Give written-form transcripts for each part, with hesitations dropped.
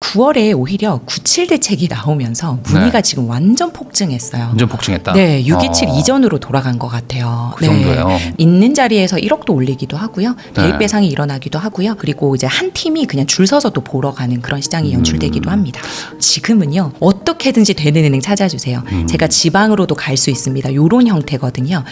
9월에 오히려 97 대책이 나오면서 문의가 지금 완전 폭증했어요. 완전 폭증했다. 네, 627 이전으로 돌아간 것 같아요. 그 정도예요. 있는 자리에서 1억도 올리기도 하고요. 대입 배상이 일어나기도 하고요. 그리고 이제 한 팀이 그냥 줄 서서 또 보러 가는 그런 시장이 연출되기도 합니다. 지금은요, 어떻게든지 되는 은행 찾아주세요. 제가 지방으로도 갈 수 있습니다. 요런 형태거든요.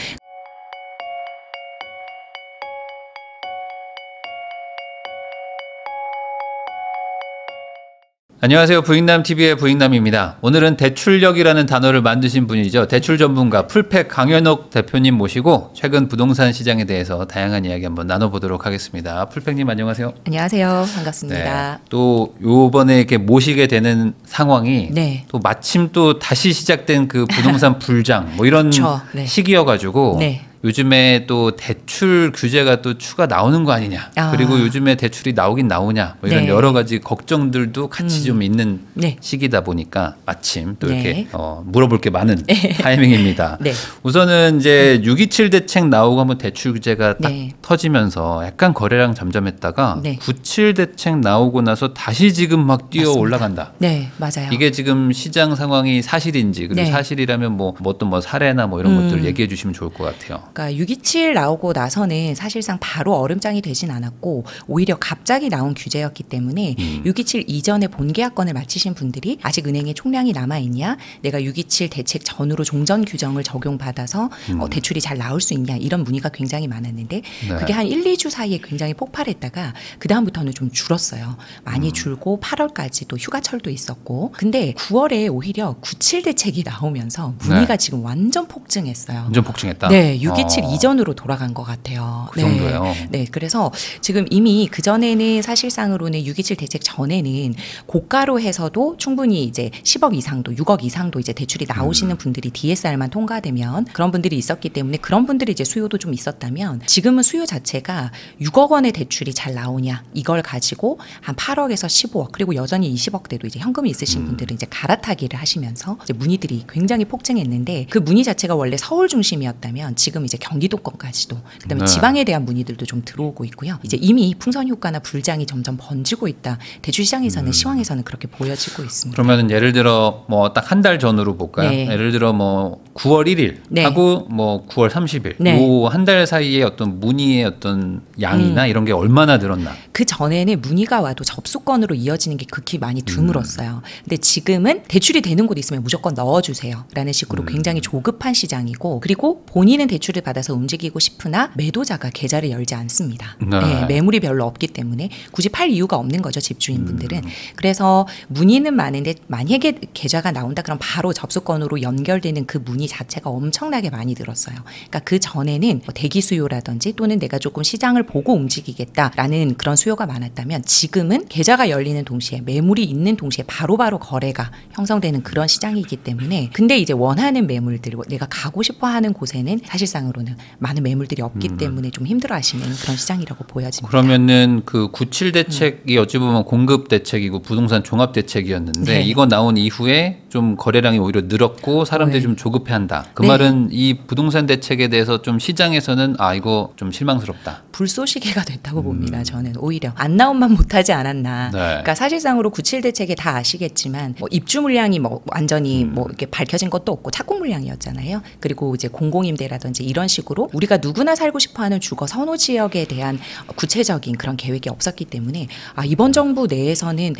안녕하세요. 부익남TV의 부익남입니다. 오늘은 대출력이라는 단어를 만드신 분이죠. 대출 전문가 풀팩 강현옥 대표님 모시고 최근 부동산 시장에 대해서 다양한 이야기 한번 나눠보도록 하겠습니다. 풀팩님 안녕하세요. 안녕하세요. 반갑습니다. 네, 또 요번에 이렇게 모시게 되는 상황이 네. 또 마침 또 다시 시작된 그 부동산 불장 뭐 이런 그렇죠. 네. 시기여가지고 네. 요즘에 또 대출 규제가 또 추가 나오는 거 아니냐. 그리고 요즘에 대출이 나오긴 나오냐. 뭐 이런 네. 여러 가지 걱정들도 같이 좀 있는 네. 시기다 보니까 마침 또 네. 이렇게 물어볼 게 많은 타이밍입니다. 네. 우선은 이제 627 대책 나오고 한번 대출 규제가 딱 네. 터지면서 약간 거래량 잠잠했다가 네. 97 대책 나오고 나서 다시 지금 막 뛰어 맞습니다. 올라간다. 네, 맞아요. 이게 지금 시장 상황이 사실인지 그리고 네. 사실이라면 뭐 어떤 뭐 사례나 뭐 이런 것들 얘기해 주시면 좋을 것 같아요. 그러니까 627 나오고 나서는 사실상 바로 얼음장이 되진 않았고 오히려 갑자기 나온 규제였기 때문에 627 이전에 본계약건을 마치신 분들이 아직 은행에 총량이 남아있냐, 내가 627 대책 전후로 종전 규정을 적용받아서 대출이 잘 나올 수 있냐, 이런 문의가 굉장히 많았는데 네. 그게 한 1, 2주 사이에 굉장히 폭발했다가 그 다음부터는 좀 줄었어요. 많이 줄고 8월까지도 휴가철도 있었고, 근데 9월에 오히려 97 대책이 나오면서 문의가 지금 완전 폭증했어요. 완전 폭증했다. 네, 627 이전으로 돌아간 것 같아요. 그 정도예요. 네, 그래서 지금 이미 그 전에는 사실상으로는 627 대책 전에는 고가로 해서도 충분히 이제 10억 이상도 6억 이상도 이제 대출이 나오시는 분들이 DSR만 통과되면 그런 분들이 있었기 때문에 그런 분들이 이제 수요도 좀 있었다면, 지금은 수요 자체가 6억 원의 대출이 잘 나오냐, 이걸 가지고 한 8억에서 15억, 그리고 여전히 20억대로 이제 현금이 있으신 분들은 이제 갈아타기를 하시면서 이제 문의들이 굉장히 폭증했는데, 그 문의 자체가 원래 서울 중심이었다면 지금 이제 경기도권까지도, 그다음에 네. 지방에 대한 문의들도 좀 들어오고 있고요. 이제 이미 풍선 효과나 불장이 점점 번지고 있다. 대출 시장에서는 시황에서는 그렇게 보여지고 있습니다. 그러면 예를 들어 뭐 딱 한 달 전으로 볼까요? 네. 예를 들어 뭐 9월 1일 네. 하고 뭐 9월 30일 네. 요 한 달 사이에 어떤 문의의 어떤 양이나 이런 게 얼마나 늘었나? 그 전에는 문의가 와도 접수건으로 이어지는 게 극히 많이 드물었어요. 근데 지금은 대출이 되는 곳 있으면 무조건 넣어주세요 라는 식으로 굉장히 조급한 시장이고, 그리고 본인은 대출을 받아서 움직이고 싶으나 매도자가 계좌를 열지 않습니다. 네. 네, 매물이 별로 없기 때문에 굳이 팔 이유가 없는 거죠, 집주인분들은. 그래서 문의는 많은데 만약에 계좌가 나온다 그럼 바로 접수건으로 연결되는 그 문의 자체가 엄청나게 많이 늘었어요. 그러니까 그 전에는 뭐 대기 수요라든지 또는 내가 조금 시장을 보고 움직이겠다라는 그런 수요가 많았다면, 지금은 계좌가 열리는 동시에 매물이 있는 동시에 바로바로 거래가 형성되는 그런 시장이기 때문에, 근데 이제 원하는 매물들, 내가 가고 싶어 하는 곳에는 사실상으로는 많은 매물들이 없기 때문에 좀 힘들어하시는 그런 시장이라고 보여집니다. 그러면은 그 97 대책이 어찌 보면 공급 대책이고 부동산 종합 대책이었는데 네. 이거 나온 이후에 좀 거래량이 오히려 늘었고 사람들이 네. 좀 조급해한다. 그 네. 말은 이 부동산 대책에 대해서 좀 시장에서는 이거 좀 실망스럽다. 불쏘시개가 됐다고 봅니다. 저는 오히려 안 나온만 못하지 않았나. 네. 그러니까 사실상으로 97 대책에 다 아시겠지만 뭐 입주 물량이 뭐 완전히 뭐 이렇게 밝혀진 것도 없고 착공 물량이었잖아요. 그리고 이제 공공임대라든지 이런 식으로 우리가 누구나 살고 싶어하는 주거 선호 지역에 대한 구체적인 그런 계획이 없었기 때문에 이번 정부 내에서는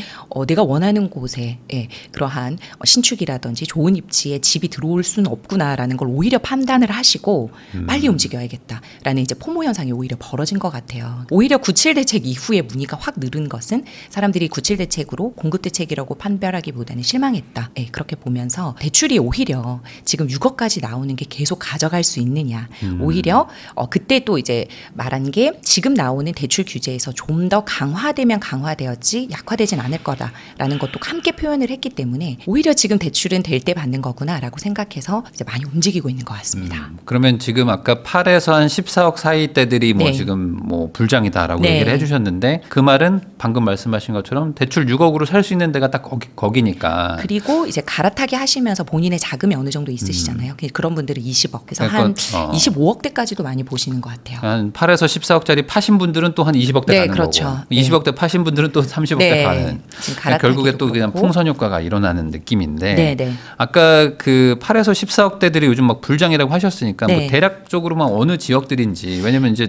내가 원하는 곳에 그러한 신축이라든지 좋은 입지에 집이 들어올 수는 없구나라는 걸 오히려 판단을 하시고 빨리 움직여야겠다라는 이제 포모 현상이 오히려 벌어진 것 같아요. 오히려 97 대책 이후에 문의가 확 늘은 것은 사람들이 97 대책으로 공급 대책이라고 판별하기보다는 실망했다. 그렇게 보면서 대출이 오히려 지금 6억까지 나오는 게 계속 가져갈 수 있느냐. 오히려 그때 또 이제 말한 게 지금 나오는 대출 규제에서 좀 더 강화되면 강화되었지 약화되진 않을 거다라는 것도 함께 표현을 했기 때문에 오히려 지금 대출은 될 때 받는 거구나라고 생각해서 이제 많이 움직이고 있는 것 같습니다. 그러면 지금 아까 8에서 한 14억 사이 때들이 뭐 네. 지금 지금 뭐 불장이다라고 네. 얘기를 해주셨는데 그 말은 방금 말씀하신 것처럼 대출 6억으로 살 수 있는 데가 딱 거기니까. 그리고 이제 갈아타기 하시면서 본인의 자금이 어느 정도 있으시잖아요. 그런 분들은 20억. 그래서 그러니까, 한 25억대까지도 많이 보시는 것 같아요. 한 8에서 14억짜리 파신 분들은 또 한 20억대 네, 가는 그렇죠. 거고 네. 20억대 파신 분들은 또 30억대 네. 가는. 지금 그러니까 결국에 또 그냥 그렇고. 풍선 효과가 일어나는 느낌인데 네, 네. 아까 그 8에서 14억대들이 요즘 막 불장이라고 하셨으니까 네. 뭐 대략적으로만 어느 지역들인지 왜냐면 이제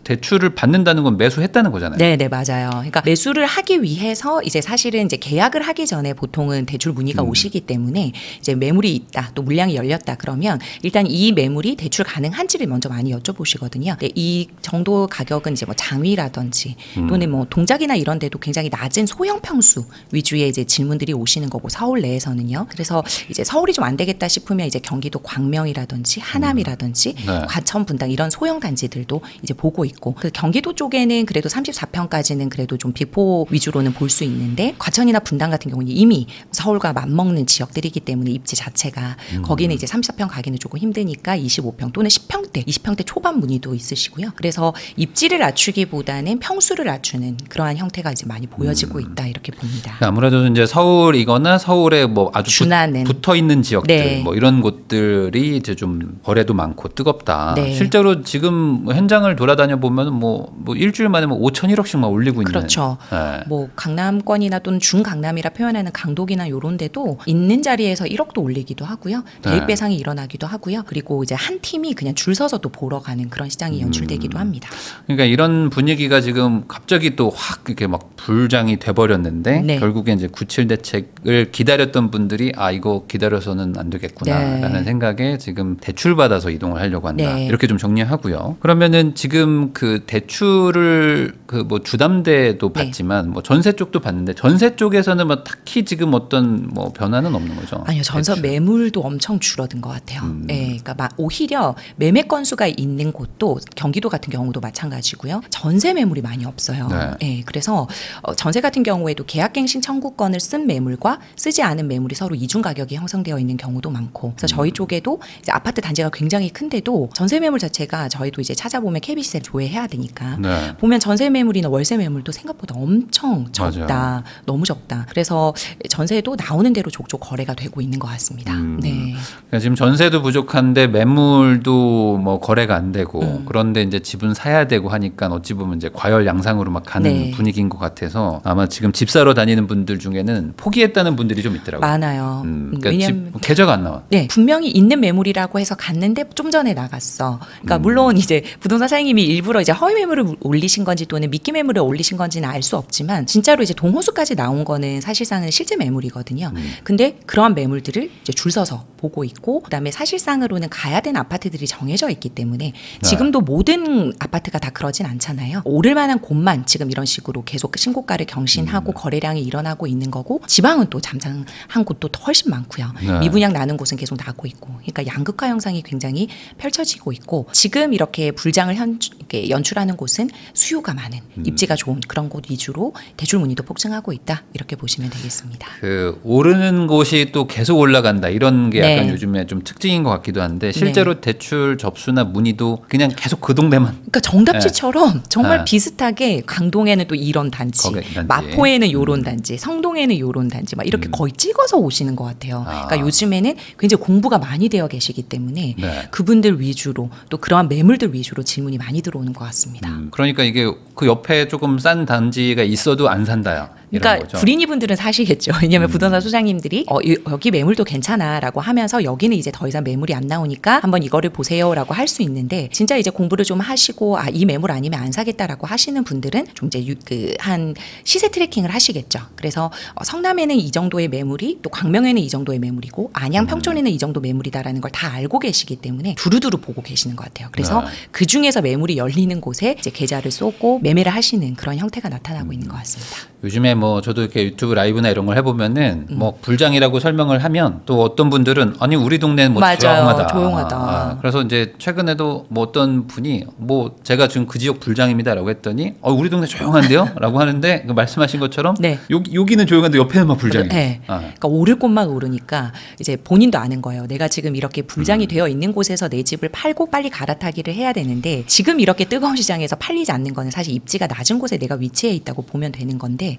대출을 받는다는 건 매수했다는 거잖아요. 네, 네, 맞아요. 그러니까 매수를 하기 위해서 이제 사실은 이제 계약을 하기 전에 보통은 대출 문의가 오시기 때문에 이제 매물이 있다, 또 물량이 열렸다 그러면 일단 이 매물이 대출 가능한지를 먼저 많이 여쭤보시거든요. 근데 이 정도 가격은 이제 뭐 장위라든지 또는 뭐 동작이나 이런 데도 굉장히 낮은 소형 평수 위주의 이제 질문들이 오시는 거고 서울 내에서는요. 그래서 이제 서울이 좀 안 되겠다 싶으면 이제 경기도 광명이라든지 하남이라든지 네. 과천 분당 이런 소형 단지들도 이제 보고 있고 그 경기도 쪽에는 그래도 34평까지는 그래도 좀 비포 위주로는 볼 수 있는데 과천이나 분당 같은 경우는 이미 서울과 맞먹는 지역들이기 때문에 입지 자체가 거기는 이제 34평 가기는 조금 힘드니까 25평 또는 10평대, 20평대 초반 문의도 있으시고요. 그래서 입지를 낮추기보다는 평수를 낮추는 그러한 형태가 이제 많이 보여지고 있다 이렇게 봅니다. 아무래도 이제 서울이거나 서울에 뭐 아주 준하는. 붙어 있는 지역들 네. 뭐 이런 곳들이 이제 좀 거래도 많고 뜨겁다. 네. 실제로 지금 현장을 돌아다녀 보면 뭐 일주일 만에 뭐 5천 1억씩 막 올리고 있는. 그렇죠. 네. 뭐 강남권이나 또는 중강남이라 표현하는 강동이나 요런 데도 있는 자리에서 1억도 올리기도 하고요. 대입 네. 배상이 일어나기도 하고요. 그리고 이제 한 팀이 그냥 줄 서서 또 보러 가는 그런 시장이 연출되기도 합니다. 그러니까 이런 분위기가 지금 갑자기 또 확 이렇게 막 불장이 돼버렸는데 네. 결국에 이제 97 대책을 기다렸던 분들이 아 이거 기다려서는 안 되겠구나라는 네. 생각에 지금 대출 받아서 이동을 하려고 한다. 네. 이렇게 좀 정리하고요. 그러면은 지금 그 대출을 그 뭐 주담대도 네. 받지만 뭐 전세 쪽도 받는데 전세 쪽에서는 뭐 딱히 지금 어떤 뭐 변화는 없는 거죠. 아니요, 전세 대출. 매물도 엄청 줄어든 것 같아요. 예, 그러니까 오히려 매매 건수가 있는 곳도 경기도 같은 경우도 마찬가지고요. 전세 매물이 많이 없어요. 네. 예, 그래서 전세 같은 경우에도 계약갱신 청구권을 쓴 매물과 쓰지 않은 매물이 서로 이중 가격이 형성되어 있는 경우도 많고, 그래서 저희 쪽에도 이제 아파트 단지가 굉장히 큰데도 전세 매물 자체가 저희도 이제 찾아보면 KB 시세를 조회해야 되니까 네. 보면 전세 매물이나 월세 매물도 생각보다 엄청 적다. 맞아요. 너무 적다. 그래서 전세도 나오는 대로 족족 거래가 되고 있는 것 같습니다. 네. 그러니까 지금 전세도 부족한데 매물도 뭐 거래가 안 되고 그런데 이제 집은 사야 되고 하니까 어찌 보면 이제 과열 양상으로 막 가는 네. 분위기인 것 같아서 아마 지금 집 사러 다니는 분들 중에는 포기했다는 분들이 좀 있더라고요. 많아요. 그러니까 왜냐면 집 계좌가 안 나와. 네, 분명히 있는 매물이라고 해서 갔는데 좀 전에 나갔어. 그러니까 물론 이제 부동산 사장님이 일부러 이제 허위 매물을 올리신 건지 또는 미끼 매물을 올리신 건지는 알 수 없지만 진짜로 이제 동호수까지 나온 거는 사실상은 실제 매물이거든요. 근데 그러한 매물들을 이제 줄 서서 보고 있고 그다음에 사실상으로는 가야 되는 아파트들이 정해져 있기 때문에 지금도 모든 아파트가 다 그러진 않잖아요. 오를 만한 곳만 지금 이런 식으로 계속 신고가를 경신하고 거래량이 일어나고 있는 거고 지방은 또 잠잠한 곳도 훨씬 많고요. 네. 미분양 나는 곳은 계속 나고 있고 그러니까 양극화 형상이 굉장히 펼쳐지고 있고 지금 이렇게 불장을 이렇게 연출하는 곳은 수요가 많은 입지가 좋은 그런 곳 위주로 대출 문의도 폭증하고 있다 이렇게 보시면 되겠습니다. 그 오르는 곳이 또 계속 올라간다 이런 게 약간 네. 요즘에 좀 특징인 것 같기도 한데 실제로 대출 접수나 문의도 그냥 계속 그 동네만 그러니까 정답지처럼 정말 네. 비슷하게 강동에는 또 이런 단지, 거기 단지. 마포에는 요런 단지, 성동에는 요런 단지 막 이렇게 거의 찍어서 오시는 것 같아요. 아. 그러니까 요즘에는 굉장히 공부가 많이 되어 계시기 때문에 네. 그분들 위주로 또 그러한 매물들 위주로 질문이 많이 들어오는 것 같습니다. 그러니까 이게 그 옆에 조금 싼 단지가 있어도 안 산다야. 이런 그러니까 거죠. 불인이분들은 사시겠죠. 왜냐하면 부동산 소장님들이 여기 매물도 괜찮아라고 하면서 여기는 이제 더 이상 매물이 안 나오니까 한번 이거를 보세요라고 할 수 있는데 진짜 이제 공부를 좀 하시고 이 매물 아니면 안 사겠다라고 하시는 분들은 좀 이제 한 시세 트래킹을 하시겠죠. 그래서 성남에는 이 정도의 매물이 또 광명에는 이 정도의 매물이고 안양 평촌에는 이 정도 매물이다라는 걸 다 알고 계시기 때문에 두루두루 보고 계시는 것 같아요. 그래서 네. 그 중에서 매물이 열리는 곳에 이제 계좌를 쏟고 매매를 하시는 그런 형태가 나타나고 있는 것 같습니다. 요즘에 뭐 저도 이렇게 유튜브 라이브나 이런 걸 해보면은 뭐 불장이라고 설명을 하면 또 어떤 분들은 아니 우리 동네는 뭐 맞아요. 조용하다. 조용하다. 그래서 이제 최근에도 뭐 어떤 분이 뭐 제가 지금 그 지역 불장입니다라고 했더니 우리 동네 조용한데요?라고 하는데 그 말씀하신 것처럼 네. 여기는 조용한데 옆에는 막 불장이에요. 네. 그러니까 오를 곳만 오르니까 이제 본인도 아는 거예요. 내가 지금 이렇게 불장이 되어 있는 곳에서 내 집을 팔고 빨리 갈아타기를 해야 되는데 지금 이렇게 그렇게 뜨거운 시장에서 팔리지 않는 거는 사실 입지가 낮은 곳에 내가 위치해 있다고 보면 되는 건데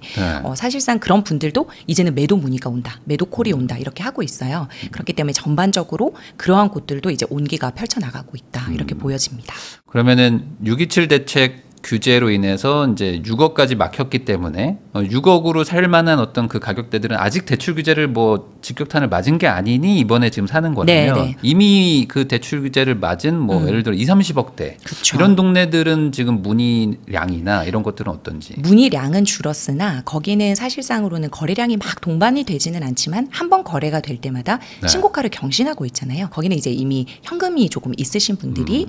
사실상 그런 분들도 이제는 매도 문의가 온다, 매도 콜이 온다 이렇게 하고 있어요. 그렇기 때문에 전반적으로 그러한 곳들도 이제 온기가 펼쳐나가고 있다 이렇게 보여집니다. 그러면은 627 대책 규제로 인해서 이제 6억까지 막혔기 때문에 6억으로 살 만한 어떤 그 가격대들은 아직 대출 규제를 뭐 직격탄을 맞은 게 아니니 이번에 지금 사는 거라면 네. 이미 그 대출 규제를 맞은 뭐 예를 들어 20-30억대 그쵸. 이런 동네들은 지금 문의량이나 이런 것들은 어떤지. 문의량은 줄었으나 거기는 사실상으로는 거래량이 막 동반이 되지는 않지만 한 번 거래가 될 때마다 신고가를 경신하고 있잖아요. 거기는 이제 이미 현금이 조금 있으신 분들이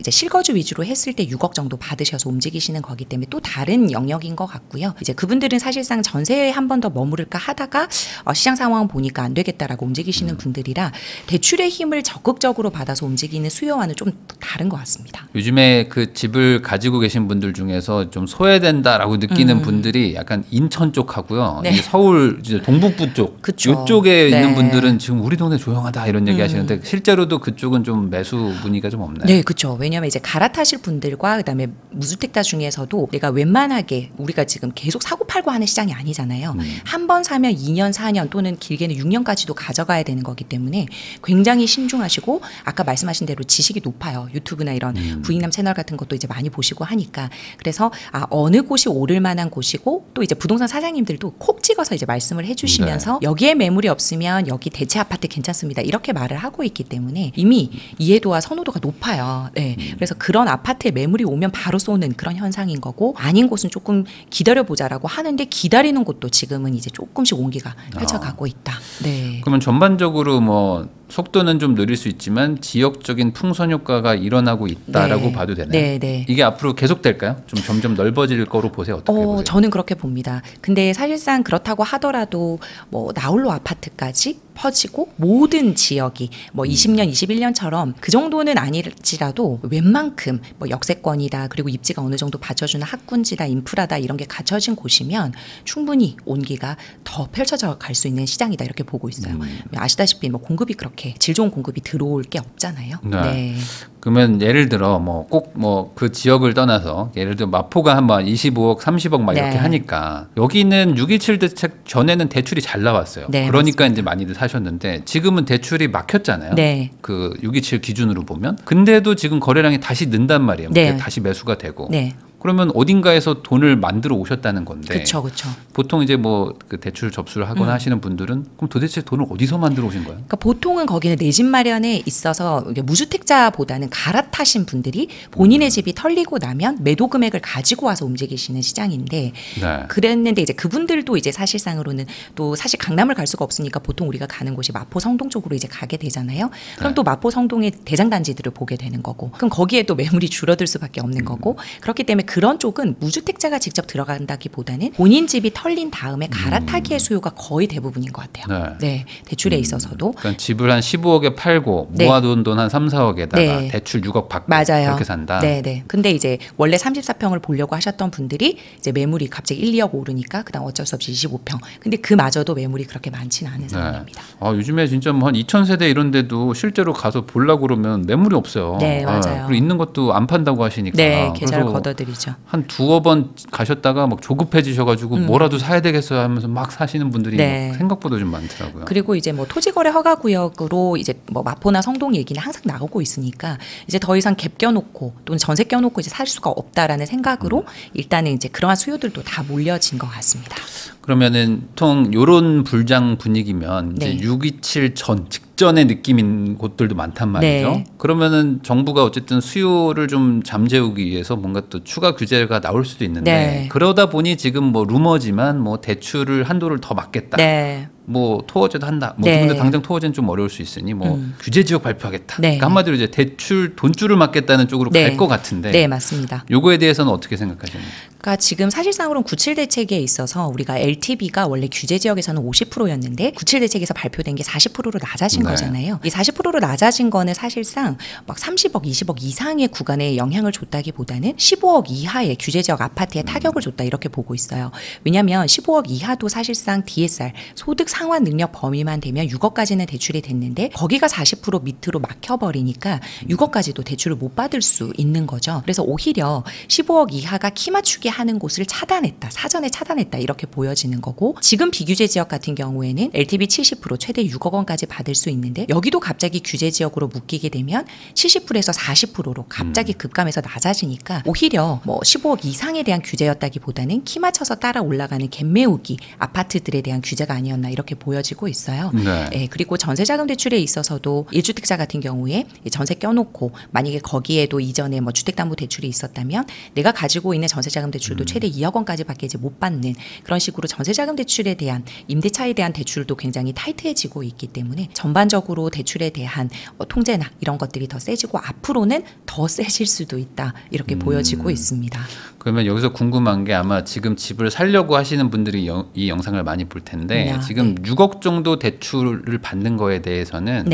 이제 실거주 위주로 했을 때 6억 정도 받으셔서 움직이시는 거기 때문에 또 다른 영역인 것 같고요. 이제 그분들은 사실상 전세에 한 번 더 머무를까 하다가 시장 상황을 보니까 안 되겠다라고 움직이시는 분들이라 대출의 힘을 적극적으로 받아서 움직이는 수요와는 좀 다른 것 같습니다. 요즘에 그 집을 가지고 계신 분들 중에서 좀 소외된다라고 느끼는 분들이 약간 인천 쪽하고요. 네. 이제 서울 이제 동북부 쪽 그쵸. 이쪽에 네. 있는 분들은 지금 우리 동네 조용하다 이런 얘기 하시는데 실제로도 그쪽은 좀 매수 문의가 좀 없나요? 네, 그렇죠. 왜냐하면 이제 갈아타실 분들과 그다음에 무주택자 중에서도 내가 웬만하게 우리가 지금 계속 사고 팔고 하는 시장이 아니잖아요. 한 번 사면 2년, 4년 또는 길게는 6년까지도 가져가야 되는 거기 때문에 굉장히 신중하시고 아까 말씀하신 대로 지식이 높아요. 유튜브나 이런 부인남 채널 같은 것도 이제 많이 보시고 하니까 그래서 어느 곳이 오를 만한 곳이고 또 이제 부동산 사장님들도 콕 찍어서 이제 말씀을 해주시면서 여기에 매물이 없으면 여기 대체 아파트 괜찮습니다. 이렇게 말을 하고 있기 때문에 이미 이해도와 선호도가 높아요. 네. 그래서 그런 아파트에 매물이 오면 바로 쏘는 그런 현상인 거고 아닌 곳은 조금 기다려보자라고 하는데 기다리는 곳도 지금은 이제 조금씩 온기가 펼쳐가고 있다. 네. 그러면 전반적으로 뭐 속도는 좀 느릴 수 있지만 지역적인 풍선 효과가 일어나고 있다라고 네. 봐도 되나요? 네, 네. 이게 앞으로 계속될까요? 좀 점점 넓어질 거로 보세요. 어떻게 보세요? 저는 그렇게 봅니다. 근데 사실상 그렇다고 하더라도 뭐 나홀로 아파트까지 퍼지고 모든 지역이 뭐 20년, 21년처럼 그 정도는 아닐지라도 웬만큼 뭐 역세권이다 그리고 입지가 어느 정도 받쳐주는 학군지다 인프라다 이런 게 갖춰진 곳이면 충분히 온기가 더 펼쳐져 갈 수 있는 시장이다 이렇게 보고 있어요. 아시다시피 뭐 공급이 그렇게 질 좋은 공급이 들어올 게 없잖아요. 네. 그러면 예를 들어 뭐 꼭 뭐 그 지역을 떠나서 예를 들어 마포가 한번 25억, 30억 막 이렇게 네. 하니까 여기는 627 대책 전에는 대출이 잘 나왔어요. 네, 그러니까 이제 많이들 사셨는데 지금은 대출이 막혔잖아요. 네. 그 627 기준으로 보면. 근데도 지금 거래량이 다시 는단 말이에요. 네. 다시 매수가 되고. 네. 그러면 어딘가에서 돈을 만들어 오셨다는 건데. 그렇죠, 그렇죠. 보통 이제 뭐 그 대출 접수를 하거나 하시는 분들은 그럼 도대체 돈을 어디서 만들어 오신 거예요? 그러니까 보통은 거기는 내 집 마련에 있어서 이게 무주택자보다는 갈아타신 분들이 본인의 집이 털리고 나면 매도 금액을 가지고 와서 움직이시는 시장인데 네. 그랬는데 이제 그분들도 이제 사실상으로는 또 사실 강남을 갈 수가 없으니까 보통 우리가 가는 곳이 마포 성동 쪽으로 이제 가게 되잖아요. 그럼 네. 또 마포 성동의 대장단지들을 보게 되는 거고 그럼 거기에 또 매물이 줄어들 수밖에 없는 거고 그렇기 때문에 그런 쪽은 무주택자가 직접 들어간다기보다는 본인 집이 털린 다음에 갈아타기의 수요가 거의 대부분인 것 같아요. 네, 대출에 있어서도. 그러니까 집을 한 15억에 팔고 네. 모아둔 돈 한 3, 4억에다가 네. 대출 6억 받고 맞아요. 그렇게 산다. 네. 근데 이제 원래 34평을 보려고 하셨던 분들이 이제 매물이 갑자기 1, 2억 오르니까 그다음 어쩔 수 없이 25평. 근데 그마저도 매물이 그렇게 많지는 않은 상황입니다. 요즘에 진짜 뭐 한 2000세대 이런 데도 실제로 가서 보려고 그러면 매물이 없어요. 네, 맞아요. 그리고 있는 것도 안 판다고 하시니까. 네, 계좌를 그래서 걷어들이죠. 한 두어 번 가셨다가 막 조급해지셔가지고 뭐라도 사야 되겠어요 하면서 막 사시는 분들이 네. 막 생각보다 좀 많더라고요. 그리고 이제 뭐 토지거래 허가구역으로 이제 뭐 마포나 성동 얘기는 항상 나오고 있으니까 이제 더 이상 갭 껴놓고 또는 전세 껴놓고 이제 살 수가 없다라는 생각으로 일단은 이제 그러한 수요들도 다 몰려진 것 같습니다. 그러면은 보통 요런 불장 분위기면 네. 이제 627 직전의 느낌인 곳들도 많단 말이죠. 네. 그러면은 정부가 어쨌든 수요를 좀 잠재우기 위해서 뭔가 또 추가 규제가 나올 수도 있는데 네. 그러다 보니 지금 뭐 루머지만 뭐 대출을 한도를 더 막겠다. 네. 뭐 토어제도 한다. 뭐 네. 근데 당장 토어제는 좀 어려울 수 있으니 뭐 규제 지역 발표하겠다. 네. 그러니까 한마디로 이제 대출 돈줄을 막겠다는 쪽으로 네. 갈 것 같은데. 네, 맞습니다. 요거에 대해서는 어떻게 생각하십니까? 그러니까 지금 사실상으로는 97 대책에 있어서 우리가 LTV가 원래 규제 지역에서는 50%였는데 97 대책에서 발표된 게 40%로 낮아진 네. 거잖아요. 이 40%로 낮아진 거는 사실상 막 30억, 20억 이상의 구간에 영향을 줬다기보다는 15억 이하의 규제 지역 아파트에 타격을 줬다 이렇게 보고 있어요. 왜냐하면 15억 이하도 사실상 DSR 소득 상환 능력 범위만 되면 6억까지는 대출이 됐는데 거기가 40% 밑으로 막혀버리니까 6억까지도 대출을 못 받을 수 있는 거죠. 그래서 오히려 15억 이하가 키 맞추기 하는 곳을 차단했다. 사전에 차단했다. 이렇게 보여지는 거고 지금 비규제 지역 같은 경우에는 LTV 70% 최대 6억 원까지 받을 수 있는데 여기도 갑자기 규제 지역으로 묶이게 되면 70%에서 40%로 갑자기 급감해서 낮아지니까 오히려 뭐 15억 이상에 대한 규제였다기보다는 키 맞춰서 따라 올라가는 갭매우기 아파트들에 대한 규제가 아니었나 이렇게 보여지고 있어요. 네. 예, 그리고 전세자금 대출에 있어서도 1주택자 같은 경우에 전세 껴놓고 만약에 거기에도 이전에 뭐 주택담보대출이 있었다면 내가 가지고 있는 전세자금 대출도 최대 2억 원까지 밖에 이제 못 받는 그런 식으로 전세자금 대출에 대한 임대차에 대한 대출도 굉장히 타이트해지고 있기 때문에 전반적으로 대출에 대한 통제나 이런 것들이 더 세지고 앞으로는 더 세질 수도 있다 이렇게 보여지고 있습니다. 그러면 여기서 궁금한 게 아마 지금 집을 살려고 하시는 분들이 이 영상을 많이 볼 텐데 지금 6억 정도 대출을 받는 거에 대해서는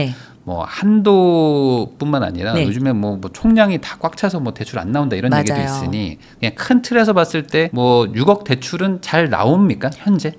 뭐 한도뿐만 아니라 요즘에 뭐 총량이 다 꽉 차서 뭐 대출 안 나온다 이런 얘기도 있으니 그냥 큰 틀에서 봤을 때 뭐 6억 대출은 잘 나옵니까 현재?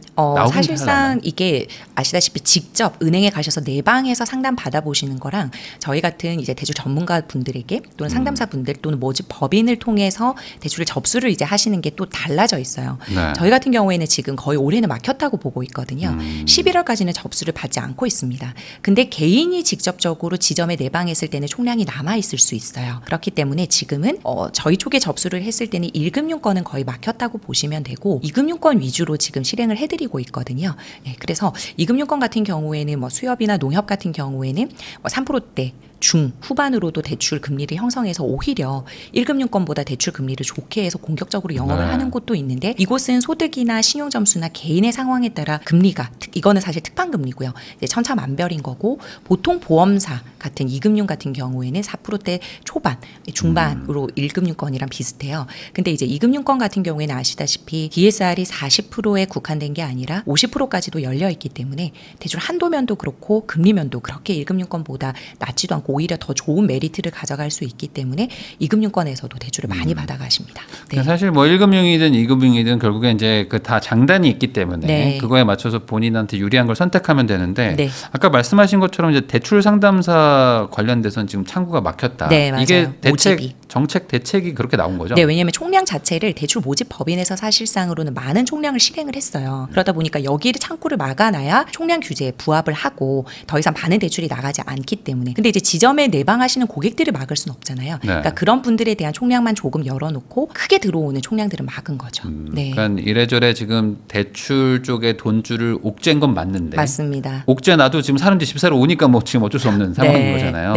사실상 이게 아시다시피 직접 은행에 가셔서 내 방에서 상담 받아보시는 거랑 저희 같은 이제 대출 전문가 분들에게 또는 상담사 분들 또는 모집 법인을 통해서 대출을 접수를 이제 하시는 게 또 달라져 있어요. 저희 같은 경우에는 지금 거의 올해는 막혔다고 보고 있거든요. 11월까지는 접수를 받지 않고 있습니다. 근데 개인이 직접적으로 지점에 내방했을 때는 총량이 남아 있을 수 있어요. 그렇기 때문에 지금은 저희 쪽에 접수를 했을 때는 1금융권은 거의 막혔다고 보시면 되고 2금융권 위주로 지금 실행을 해드리고 있거든요. 네, 그래서 2금융권 같은 경우에는 뭐 수협이나 농협 같은 경우에는 3%대 중 후반으로도 대출 금리를 형성해서 오히려 1금융권보다 대출 금리를 좋게 해서 공격적으로 영업을 하는 곳도 있는데 이곳은 소득이나 신용 점수나 개인의 상황에 따라 금리가 이거는 사실 특판 금리고요. 이제 천차만별인 거고 보통 보험사 같은 2금융 같은 경우에는 4%대 초반, 중반으로 1금융권이랑 비슷해요. 근데 이제 2금융권 같은 경우에는 아시다시피 DSR이 40%에 국한된 게 아니라 50%까지도 열려 있기 때문에 대출 한도면도 그렇고 금리면도 그렇게 1금융권보다 낮지도 않고 오히려 더 좋은 메리트를 가져갈 수 있기 때문에 2금융권에서도 대출을 많이 받아가십니다. 네. 사실 뭐 1금융이든 2금융이든 결국에 이제 그 다 장단이 있기 때문에 그거에 맞춰서 본인한테 유리한 걸 선택하면 되는데 아까 말씀하신 것처럼 이제 대출 상담사 관련돼서는 지금 창구가 막혔다. 이게 정책 대책이 그렇게 나온 거죠? 네, 왜냐하면 총량 자체를 대출 모집 법인에서 사실상으로는 많은 총량을 실행을 했어요. 그러다 보니까 여기를 창구를 막아놔야 총량 규제에 부합을 하고 더 이상 많은 대출이 나가지 않기 때문에. 근데 이제 지점에 내방하시는 고객들을 막을 수는 없잖아요. 그러니까 그런 분들에 대한 총량만 조금 열어놓고 크게 들어오는 총량들은 막은 거죠. 그러니까 이래저래 지금 대출 쪽에 돈줄을 옥죄인 건 맞는데. 맞습니다. 옥죄놔도 지금 사람들이 집 사러 오니까 뭐 지금 어쩔 수 없는 상황인 거잖아요.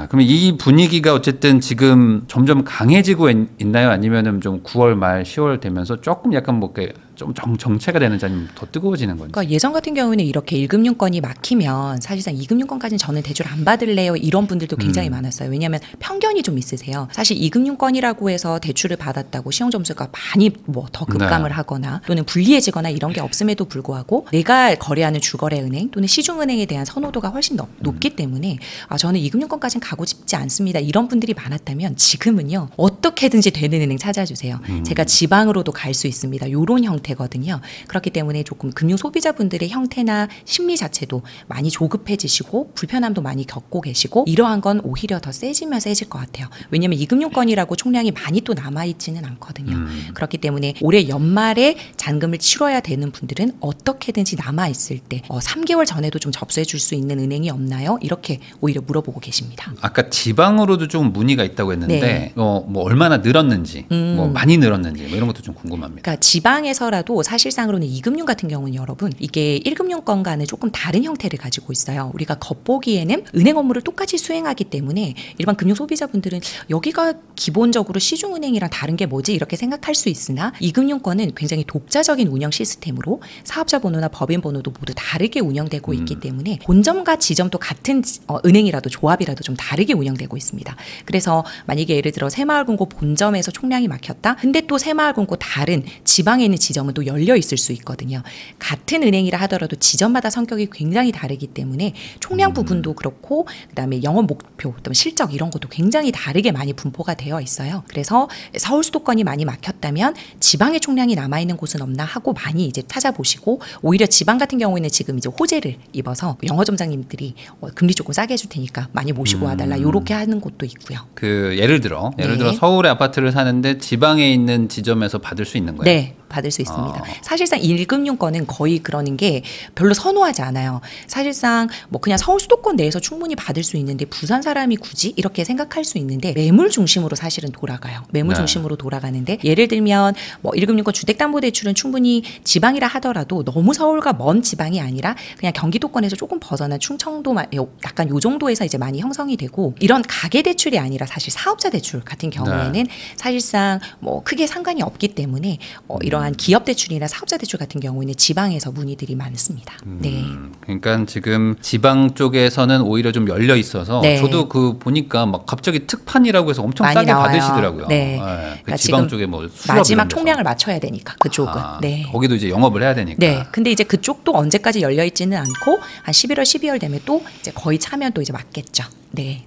그러면 이 분위기가 어쨌든 지금 점점 강해지고 있나요? 아니면은 좀 9월 말 10월 되면서 조금 약간 뭐 좀 정체가 되는지 아니면 더 뜨거워지는 건지. 그러니까 예전 같은 경우에는 이렇게 1금융권이 막히면 사실상 2금융권까지는 저는 대출 안 받을래요 이런 분들도 굉장히 많았어요. 왜냐하면 편견이 좀 있으세요. 사실 2금융권이라고 해서 대출을 받았다고 신용점수가 많이 뭐 더 급감을 하거나 또는 불리해지거나 이런 게 없음에도 불구하고 내가 거래하는 주거래은행 또는 시중은행에 대한 선호도가 훨씬 높기 때문에 저는 2금융권까지는 가고 싶지 않습니다. 이런 분들이 많았다면 지금은요. 어떻게든지 되는 은행 찾아주세요. 제가 지방으로도 갈 수 있습니다. 이런 형태거든요. 그렇기 때문에 조금 금융 소비자분들의 형태나 심리 자체도 많이 조급해지시고 불편함도 많이 겪고 계시고 이러한 건 오히려 더 세지면 세질 것 같아요. 왜냐하면 2금융권이라고 총량이 많이 또 남아있지는 않거든요. 그렇기 때문에 올해 연말에 잔금을 치러야 되는 분들은 어떻게든지 남아있을 때 3개월 전에도 좀 접수해 줄 수 있는 은행이 없나요? 이렇게 오히려 물어보고 계십니다. 아까 지방으로도 좀 문의가 있다고 했는데 뭐 얼마나 늘었는지 뭐 많이 늘었는지 뭐 이런 것도 좀 궁금합니다. 그러니까 지방에서라도 사실상으로는 2금융 같은 경우는 여러분 이게 1금융권과는 조금 다른 형태를 가지고 있어요. 우리가 겉보기에는 은행 업무를 똑같이 수행하기 때문에 일반 금융 소비자분들은 여기가 기본적으로 시중은행이랑 다른 게 뭐지 이렇게 생각할 수 있으나 2금융권은 굉장히 독자적인 운영 시스템으로 사업자 번호나 법인 번호도 모두 다르게 운영되고 있기 때문에 본점과 지점도 같은 은행이라도 조합이라도 좀 다르게 운영되고 있습니다. 그래서 만약에 예를 들어 새마을금고 본점에서 총량이 막혔다. 근데 또 새마을금고 다른 지방에 있는 지점은 지점은 또 열려 있을 수 있거든요. 같은 은행이라 하더라도 지점마다 성격이 굉장히 다르기 때문에 총량 부분도 그렇고 그다음에 영업 목표, 또 실적 이런 것도 굉장히 다르게 많이 분포가 되어 있어요. 그래서 서울 수도권이 많이 막혔다면 지방의 총량이 남아 있는 곳은 없나 하고 많이 이제 찾아보시고 오히려 지방 같은 경우에는 지금 이제 호재를 입어서 영어점장님들이 금리 조금 싸게 해줄 테니까 많이 모시고 와달라 요렇게 하는 곳도 있고요. 그 예를 들어 서울에 아파트를 사는데 지방에 있는 지점에서 받을 수 있는 거예요? 네. 받을 수 있습니다. 사실상 1금융권은 거의 그러는 게 별로 선호하지 않아요. 사실상 뭐 그냥 서울 수도권 내에서 충분히 받을 수 있는데 부산 사람이 굳이 이렇게 생각할 수 있는데 매물 중심으로 사실은 돌아가요. 매물 중심으로 돌아가는데 예를 들면 뭐 1금융권 주택담보대출은 충분히 지방이라 하더라도 너무 서울과 먼 지방이 아니라 그냥 경기도권에서 조금 벗어난 충청도 약간 요 정도에서 이제 많이 형성이 되고 이런 가계대출이 아니라 사실 사업자 대출 같은 경우에는 사실상 뭐 크게 상관이 없기 때문에 이러한 기업 대출이나 사업자 대출 같은 경우에는 지방에서 문의들이 많습니다. 네. 그러니까 지금 지방 쪽에서는 오히려 좀 열려 있어서 저도 그 보니까 막 갑자기 특판이라고 해서 엄청 싸게 나와요. 받으시더라고요. 네. 그 지방 쪽에 뭐 마지막 총량을 맞춰야 되니까 그쪽은. 네. 거기도 이제 영업을 해야 되니까. 네. 근데 이제 그쪽도 언제까지 열려 있지는 않고 한 11월, 12월 되면 또 이제 거의 차면 또 이제 맞겠죠. 네.